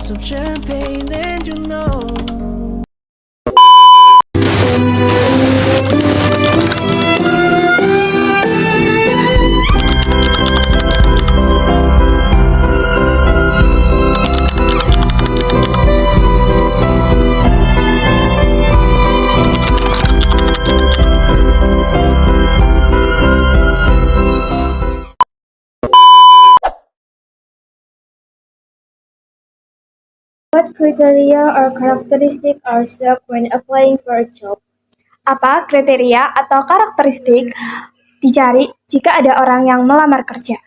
some champagne and you know. What criteria or characteristics are sought when applying for a job? Apa kriteria atau karakteristik dicari jika ada orang yang melamar kerja?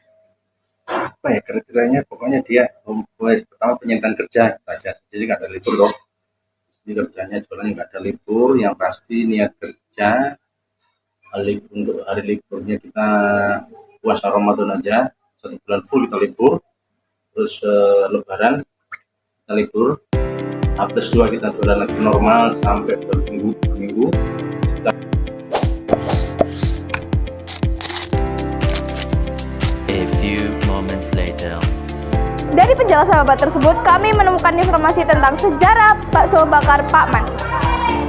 Apa ya kriterianya? Pokoknya dia mulai pertama penyimpanan kerja saja, jadi nggak ada libur loh. Ini kerjanya jualan nggak ada libur, yang pasti niat kerja. Untuk hari liburnya kita puasa Ramadan aja, 1 bulan full kita libur. Terus Lebaran kita libur. H+2 kita jualan lagi normal sampai berminggu. A few moments later. Dari penjelasan Bapak tersebut, kami menemukan informasi tentang sejarah bakso bakar Pak Man.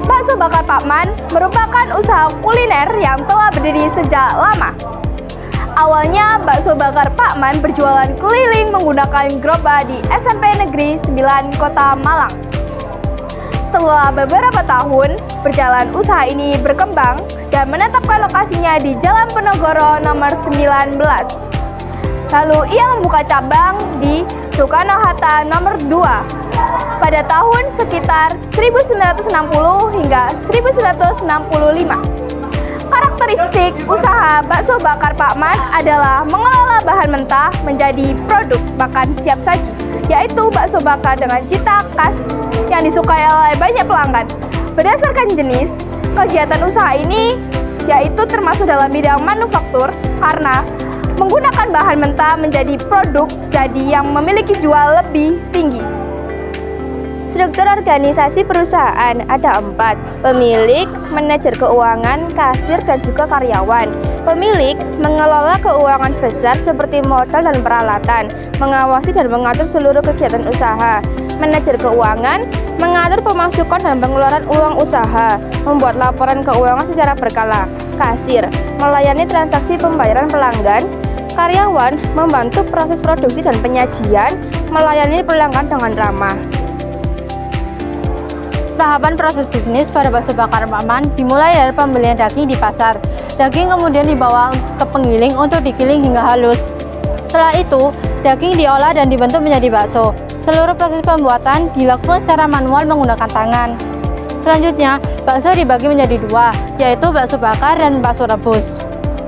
Bakso bakar Pak Man merupakan usaha kuliner yang telah berdiri sejak lama. Awalnya, bakso bakar Pak Man berjualan keliling menggunakan gerobak di SMP Negeri 9 Kota Malang. Setelah beberapa tahun berjalan, usaha ini berkembang dan menetapkan lokasinya di Jalan Penogoro nomor 19. Lalu ia membuka cabang di Soekarno-Hatta nomor 2 pada tahun sekitar 1960 hingga 1965. Karakteristik usaha bakso bakar Pak Man adalah mengelola bahan mentah menjadi produk makan siap saji, yaitu bakso bakar dengan cita khas yang disukai oleh banyak pelanggan. Berdasarkan jenis, kegiatan usaha ini yaitu termasuk dalam bidang manufaktur karena menggunakan bahan mentah menjadi produk jadi yang memiliki jual lebih tinggi. Struktur organisasi perusahaan ada 4, pemilik, manajer keuangan, kasir, dan juga karyawan. Pemilik mengelola keuangan besar seperti modal dan peralatan, mengawasi dan mengatur seluruh kegiatan usaha. Manajer keuangan mengatur pemasukan dan pengeluaran uang usaha, membuat laporan keuangan secara berkala. Kasir melayani transaksi pembayaran pelanggan. Karyawan membantu proses produksi dan penyajian, melayani pelanggan dengan ramah. Tahapan proses bisnis pada bakso bakar Pak Man dimulai dari pembelian daging di pasar. Daging kemudian dibawa ke penggiling untuk digiling hingga halus. Setelah itu, daging diolah dan dibentuk menjadi bakso. Seluruh proses pembuatan dilakukan secara manual menggunakan tangan. Selanjutnya, bakso dibagi menjadi 2, yaitu bakso bakar dan bakso rebus.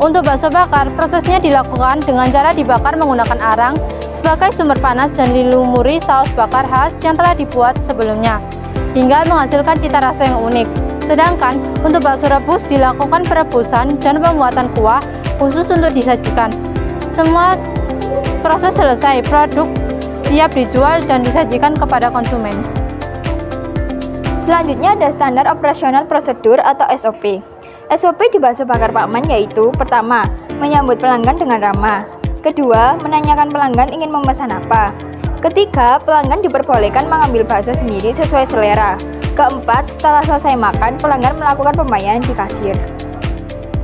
Untuk bakso bakar, prosesnya dilakukan dengan cara dibakar menggunakan arang sebagai sumber panas dan dilumuri saus bakar khas yang telah dibuat sebelumnya, hingga menghasilkan cita rasa yang unik. Sedangkan untuk bakso rebus dilakukan perebusan dan pembuatan kuah khusus untuk disajikan. Semua proses selesai, produk siap dijual dan disajikan kepada konsumen. Selanjutnya ada standar operasional prosedur atau SOP. SOP di bakso bakar Pak Man yaitu: pertama, menyambut pelanggan dengan ramah. Kedua, menanyakan pelanggan ingin memesan apa. Ketiga, pelanggan diperbolehkan mengambil bakso sendiri sesuai selera. Keempat, setelah selesai makan, pelanggan melakukan pembayaran di kasir.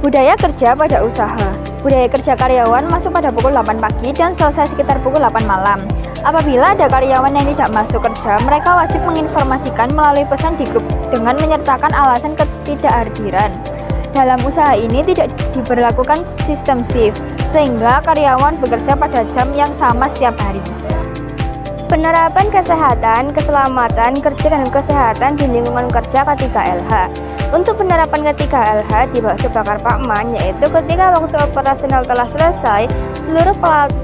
Budaya kerja pada usaha. Budaya kerja karyawan masuk pada pukul 8 pagi dan selesai sekitar pukul 8 malam. Apabila ada karyawan yang tidak masuk kerja, mereka wajib menginformasikan melalui pesan di grup dengan menyertakan alasan ketidakhadiran. Dalam usaha ini tidak diberlakukan sistem shift, sehingga karyawan bekerja pada jam yang sama setiap hari. Penerapan kesehatan, keselamatan kerja dan kesehatan di lingkungan kerja K3LH. Untuk penerapan K3LH di bakso bakar Pak Man yaitu ketika waktu operasional telah selesai, seluruh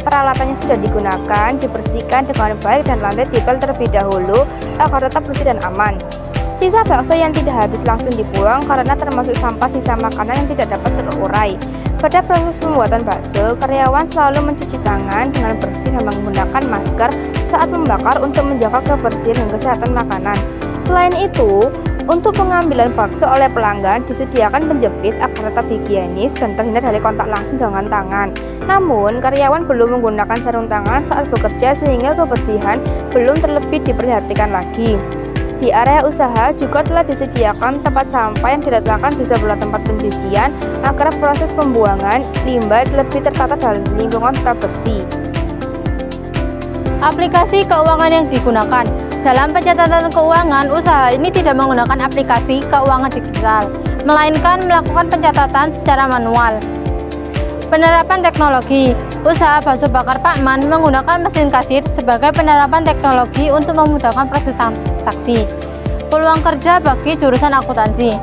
peralatannya sudah digunakan, dibersihkan dengan baik dan lantai dipel terlebih dahulu agar tetap bersih dan aman. Sisa bakso yang tidak habis langsung dibuang karena termasuk sampah sisa makanan yang tidak dapat terurai. Pada proses pembuatan bakso, karyawan selalu mencuci tangan dengan bersih dan menggunakan masker saat membakar untuk menjaga kebersihan dan kesehatan makanan. Selain itu, Untuk pengambilan bakso oleh pelanggan disediakan penjepit agar tetap higienis dan terhindar dari kontak langsung dengan tangan. Namun, karyawan belum menggunakan sarung tangan saat bekerja sehingga kebersihan belum terlebih diperhatikan lagi. Di area usaha juga telah disediakan tempat sampah yang diletakkan di sebelah tempat pencucian agar proses pembuangan limbah lebih tertata dan lingkungan tetap bersih. Aplikasi keuangan yang digunakan. Dalam pencatatan keuangan, usaha ini tidak menggunakan aplikasi keuangan digital, melainkan melakukan pencatatan secara manual. Penerapan teknologi. Usaha bakso bakar Pak Man menggunakan mesin kasir sebagai penerapan teknologi untuk memudahkan proses transaksi. Peluang kerja bagi jurusan akuntansi.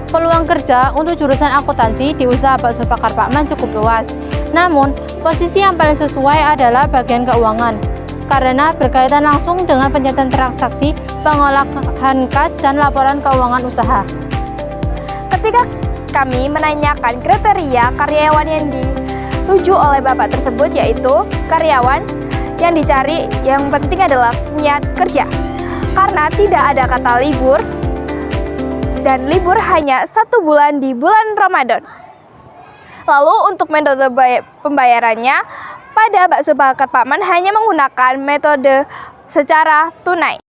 Peluang kerja untuk jurusan akuntansi di usaha bakso bakar Pak Man cukup luas. Namun, posisi yang paling sesuai adalah bagian keuangan, karena berkaitan langsung dengan pencatatan transaksi, pengolahan kas, dan laporan keuangan usaha. Ketika kami menanyakan kriteria karyawan yang dituju oleh Bapak tersebut, yaitu karyawan yang dicari yang penting adalah niat kerja, karena tidak ada kata libur dan libur hanya 1 bulan di bulan Ramadan. Lalu untuk metode pembayarannya, pada bakso bakar Pak Man hanya menggunakan metode secara tunai.